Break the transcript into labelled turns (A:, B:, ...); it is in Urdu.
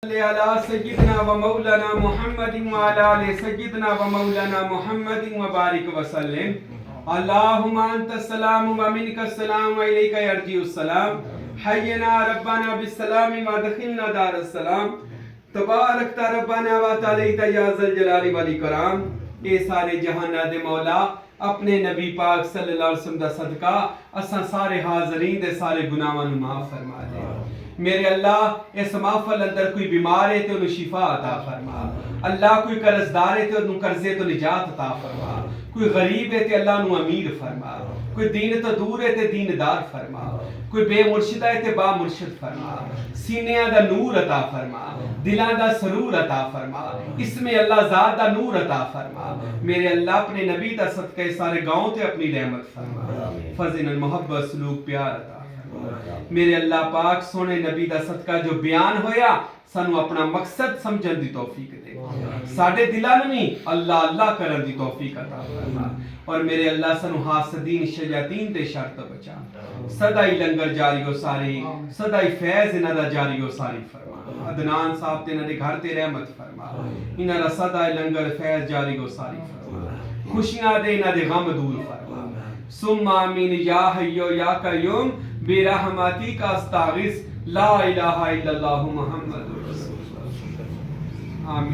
A: على سيدنا ومولانا محمد وعلى آل سيدنا ومولانا محمد وبارك وسلم. اللهم انت السلام ومنك السلام واليك يرجع السلام. حينا ربنا بالسلام وادخلنا دار السلام. تبارک ربنا وتعالیت یا ذا الجلال والاکرام. اے سارے جہاناں دے مولا اپنے نبی پاک صلی اللہ علیہ وسلم دا صدقہ اساں سارے حاضرین دے سارے گناہاں نوں معاف فرما دے. میرے اللہ اس محفل اندر کوئی بیمار ہے تو انہوں شفا عطا فرما. اللہ کوئی قرضدار ہے تو انہوں قرضے تو نجات عطا فرما. کوئی غریب ہے تو اللہ انہوں امیر فرما. کوئی دین تو دور ہے تو دیندار فرما. کوئی بے مرشدہ ہے تو با مرشد فرما. سینیاں دا نور عطا فرما. دلاں دا سرور عطا فرما. اس میں اللہ ذات دا نور عطا فرما. میرے اللہ اپنے نبی دا صدقہ سارے گاؤں تے اپنی رحمت فرما. فضل محبت سلوک پیار عطا. میرے اللہ پاک سونے نبی دا صدقہ جو بیان ہویا سانو اپنا مقصد سمجھن دی توفیق دے. ساڈے دلاں نوں اللہ اللہ کرن دی توفیق عطا فرما. اور میرے اللہ سانو حاسدین شیاطین تے شر تو بچا. سدائی لنگر جاری و ساری, سدائی فیض انہاں دا جاری و ساری فرما. عدنان صاحب تے انہاں دے گھر تے رحمت فرما. انہاں دا سدائی لنگر فیض جاری و ساری فرما. خوشیاں دے انہاں دے غم دور فرما. ثم آمین یا حی یا قیوم برحمتک استغیث لا الہ الا اللہ محمد رسول اللہ. آمین.